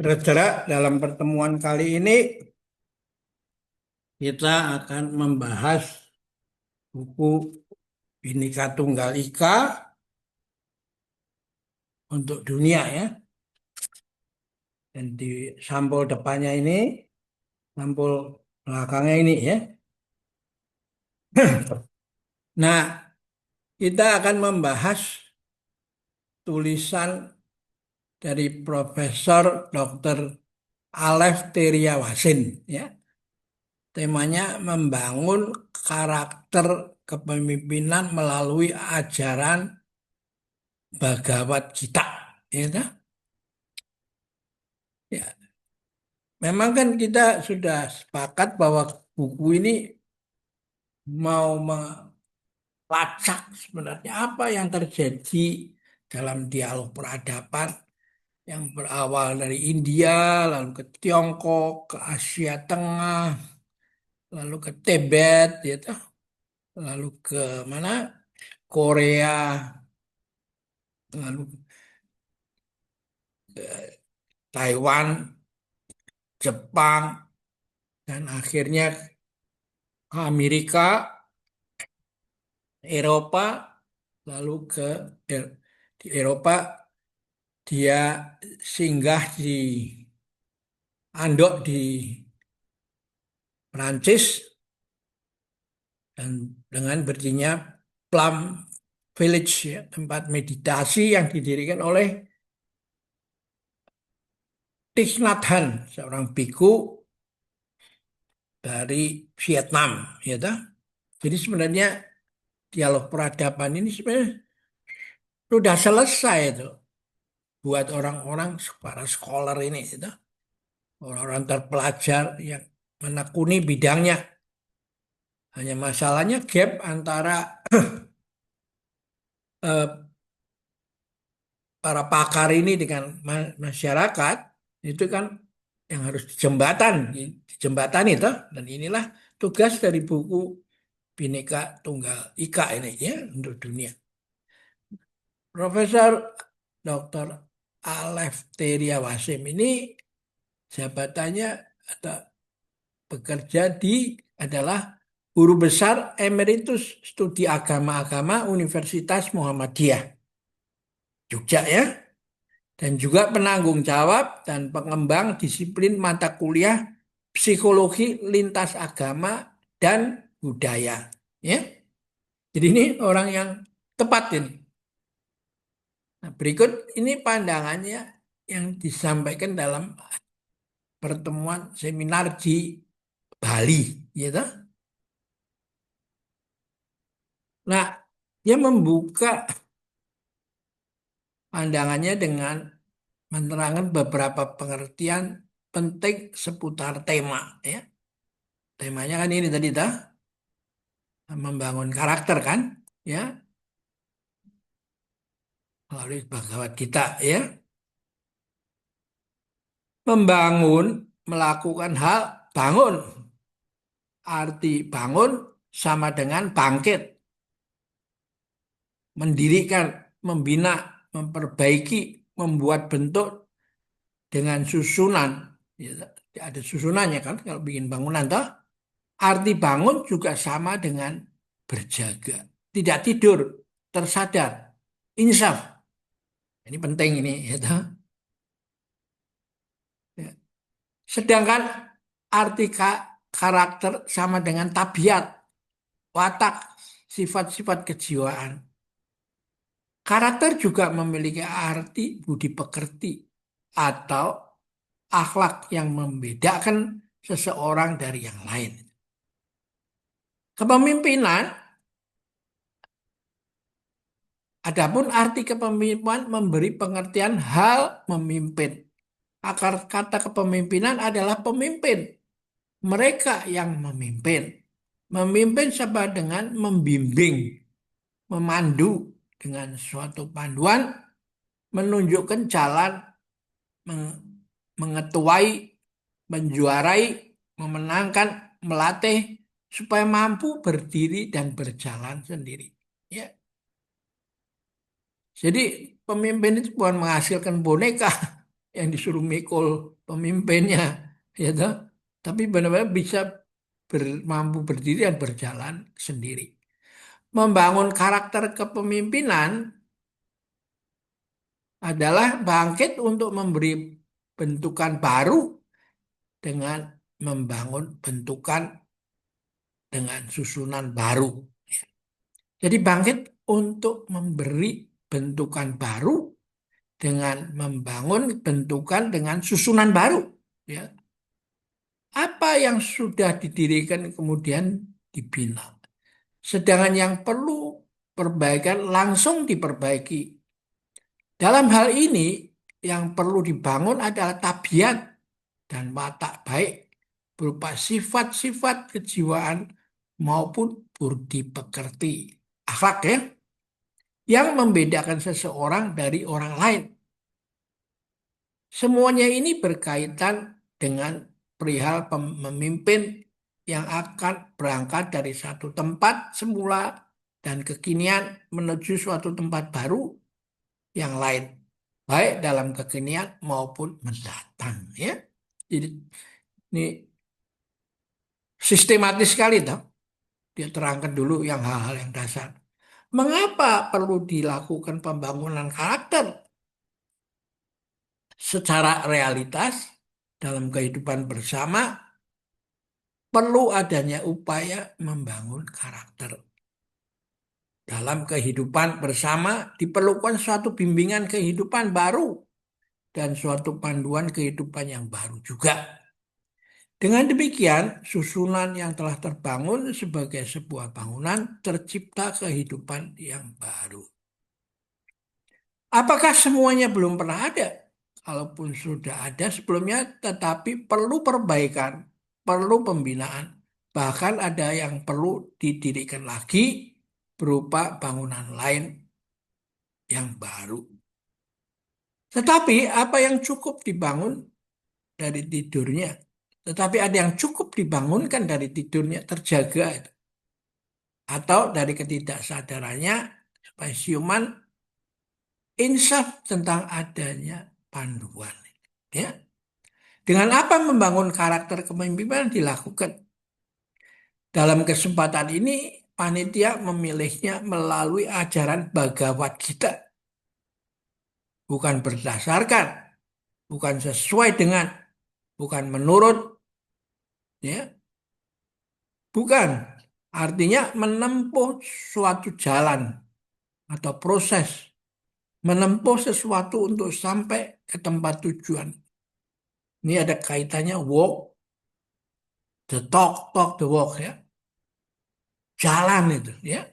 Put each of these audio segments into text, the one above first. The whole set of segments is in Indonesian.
Saudara, dalam pertemuan kali ini kita akan membahas buku Bhinneka Tunggal Ika untuk dunia ya. Dan di sampul depannya ini, sampul belakangnya ini ya. Nah, kita akan membahas tulisan dari Profesor Dr. Alef Teriawasin ya. Temanya membangun karakter kepemimpinan melalui ajaran Bhagavad Gita. Ya, toh? Ya, memang kan kita sudah sepakat bahwa buku ini mau melacak sebenarnya apa yang terjadi dalam dialog peradaban yang berawal dari India, lalu ke Tiongkok, ke Asia Tengah, lalu ke Tibet, ya toh, lalu ke mana? Korea, lalu ke Taiwan, Jepang, dan akhirnya ke Amerika, Eropa, lalu ke di Eropa dia singgah di Andok di Prancis dan dengan berdirinya Plum Village ya, tempat meditasi yang didirikan oleh Thich Nhat Hanh, seorang biku dari Vietnam ya toh. Jadi sebenarnya dialog peradaban ini sebenarnya sudah selesai itu buat orang-orang para scholar ini gitu. Orang-orang terpelajar yang menekuni bidangnya. Hanya masalahnya gap antara eh, para pakar ini dengan masyarakat itu kan yang harus dijembatani itu. Dan inilah tugas dari buku Bhinneka Tunggal Ika ini ya untuk dunia. Profesor Dr. Alef Teriawasim ini jabatannya atau bekerja di adalah guru besar emeritus studi agama-agama Universitas Muhammadiyah Jogja ya, dan juga penanggung jawab dan pengembang disiplin mata kuliah psikologi lintas agama dan budaya ya. Jadi ini orang yang tepat ini. Nah, berikut ini pandangannya yang disampaikan dalam pertemuan seminar di Bali gitu. Nah, dia membuka pandangannya dengan menerangkan beberapa pengertian penting seputar tema ya. Temanya kan ini tadi dah membangun karakter kan ya melalui Bhagavad Gita ya. Membangun melakukan hal bangun. Arti bangun sama dengan bangkit, mendirikan, membina, memperbaiki, membuat bentuk dengan susunan. Ya, ada susunannya kan kalau bikin bangunan toh. Arti bangun juga sama dengan berjaga. Tidak tidur, tersadar, insaf. Ini penting ini ya toh. Ya. Sedangkan arti karakter sama dengan tabiat, watak, sifat-sifat kejiwaan. Karakter juga memiliki arti budi pekerti atau akhlak yang membedakan seseorang dari yang lain. Kepemimpinan, adapun arti kepemimpinan memberi pengertian hal memimpin. Akar kata kepemimpinan adalah pemimpin. Mereka yang memimpin. Memimpin sama dengan membimbing, memandu dengan suatu panduan, menunjukkan jalan, mengetuai, menjuarai, memenangkan, melatih, supaya mampu berdiri dan berjalan sendiri. Ya. Jadi pemimpin itu bukan menghasilkan boneka, yang disuruh mikul pemimpinnya, ya toh. Tapi benar-benar bisa mampu berdiri dan berjalan sendiri. Membangun karakter kepemimpinan adalah bangkit untuk memberi bentukan baru dengan membangun bentukan dengan susunan baru. Jadi bangkit untuk memberi bentukan baru dengan membangun bentukan dengan susunan baru. Ya. Apa yang sudah didirikan kemudian dibina. Sedangkan yang perlu perbaikan langsung diperbaiki. Dalam hal ini yang perlu dibangun adalah tabiat dan watak baik berupa sifat-sifat kejiwaan maupun budi pekerti. Akhlak ya, yang membedakan seseorang dari orang lain. Semuanya ini berkaitan dengan perihal pemimpin yang akan berangkat dari satu tempat semula dan kekinian menuju suatu tempat baru yang lain, baik dalam kekinian maupun mendatang ya. Jadi ini sistematis sekali toh. Dia terangkan dulu yang hal-hal yang dasar. Mengapa perlu dilakukan pembangunan karakter? Secara realitas dalam kehidupan bersama perlu adanya upaya membangun karakter. Dalam kehidupan bersama diperlukan suatu bimbingan kehidupan baru dan suatu panduan kehidupan yang baru juga. Dengan demikian, susunan yang telah terbangun sebagai sebuah bangunan tercipta kehidupan yang baru. Apakah semuanya belum pernah ada? Kalaupun sudah ada sebelumnya, tetapi perlu perbaikan, perlu pembinaan. Bahkan ada yang perlu didirikan lagi berupa bangunan lain yang baru. Tetapi apa yang cukup dibangun dari tidurnya? Tetapi ada yang cukup dibangunkan dari tidurnya terjaga. Atau dari ketidaksadarannya, supaya siuman insaf tentang adanya panduan. Ya. Dengan apa membangun karakter kepemimpinan dilakukan? Dalam kesempatan ini, panitia memilihnya melalui ajaran Bhagavad Gita. Bukan berdasarkan, bukan sesuai dengan, bukan menurut, ya, bukan. Artinya menempuh suatu jalan atau proses, menempuh sesuatu untuk sampai ke tempat tujuan. Ini ada kaitannya walk the talk, talk the walk ya. Jalan itu ya.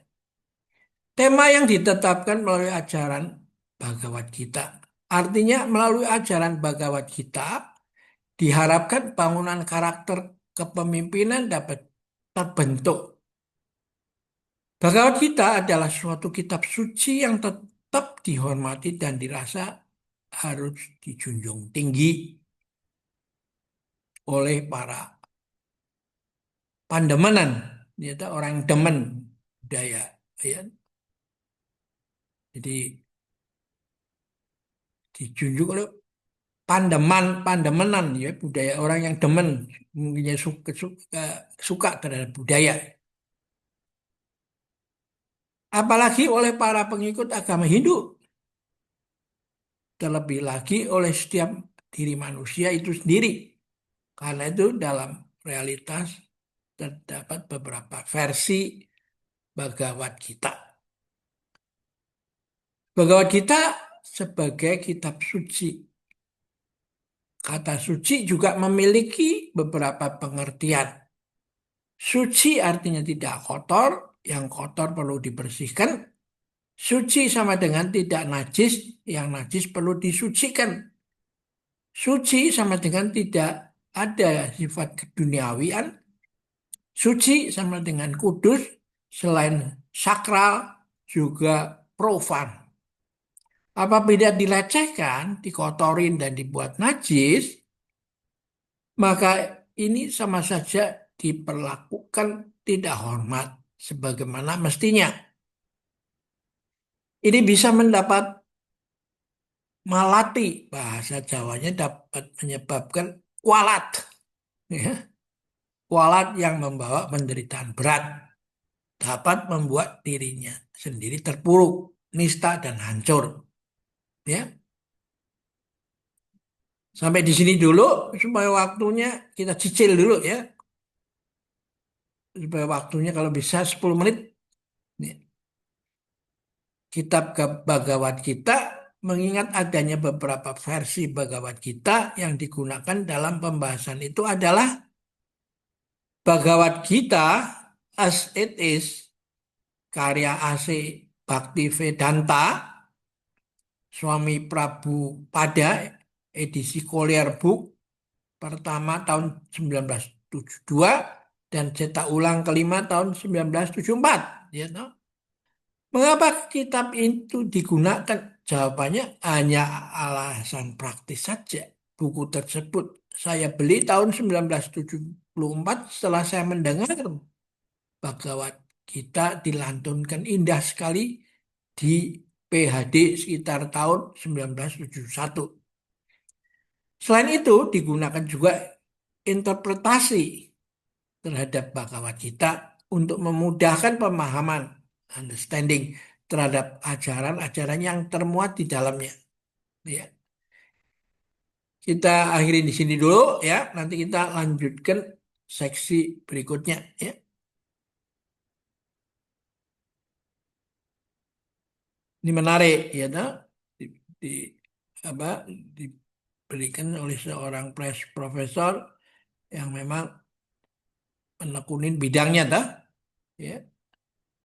Tema yang ditetapkan melalui ajaran Bhagavad Gita. Artinya melalui ajaran Bhagavad Gita diharapkan bangunan karakter kepemimpinan dapat terbentuk. Bhagavad Gita adalah suatu kitab suci yang tetap dihormati dan dirasa harus dijunjung tinggi oleh para pandemenan, ternyata orang yang demen budaya. Ya. Jadi dijunjung oleh pandemenan ya budaya orang yang demen mungkin suka terhadap budaya. Apalagi oleh para pengikut agama Hindu. Terlebih lagi oleh setiap diri manusia itu sendiri. Karena itu dalam realitas terdapat beberapa versi Bhagavad Gita. Bhagavad Gita sebagai kitab suci. Kata suci juga memiliki beberapa pengertian. Suci artinya tidak kotor, yang kotor perlu dibersihkan. Suci sama dengan tidak najis, yang najis perlu disucikan. Suci sama dengan tidak ada sifat keduniawian. Suci sama dengan kudus, selain sakral juga profan. Apabila dilecehkan, dikotorin dan dibuat najis, maka ini sama saja diperlakukan tidak hormat sebagaimana mestinya. Ini bisa mendapat malati, bahasa Jawanya dapat menyebabkan kualat, ya. Kualat yang membawa penderitaan berat dapat membuat dirinya sendiri terpuruk, nista dan hancur. Ya, sampai di sini dulu supaya waktunya kita cicil dulu ya, supaya waktunya kalau bisa 10 menit. Nih, Kitab Bhagavad Gita mengingat adanya beberapa versi Bhagavad Gita yang digunakan dalam pembahasan itu adalah Bhagavad Gita as it is karya A.C. Bhaktivedanta Swami Prabhupada edisi Collier Book pertama tahun 1972 dan cetak ulang kelima tahun 1974. Ya, no? Mengapa kitab itu digunakan? Jawabannya hanya alasan praktis saja. Buku tersebut saya beli tahun 1974 setelah saya mendengar Bhagavad Gita dilantunkan indah sekali di PHD sekitar tahun 1971. Selain itu, digunakan juga interpretasi terhadap Bhagavad Gita untuk memudahkan pemahaman, understanding terhadap ajaran-ajaran yang termuat di dalamnya. Ya. Kita akhiri di sini dulu ya. Nanti kita lanjutkan seksi berikutnya ya. Ini menarik ya, toh. Di, di- apa diberikan oleh seorang profesor yang memang menekunin bidangnya, toh. Ya.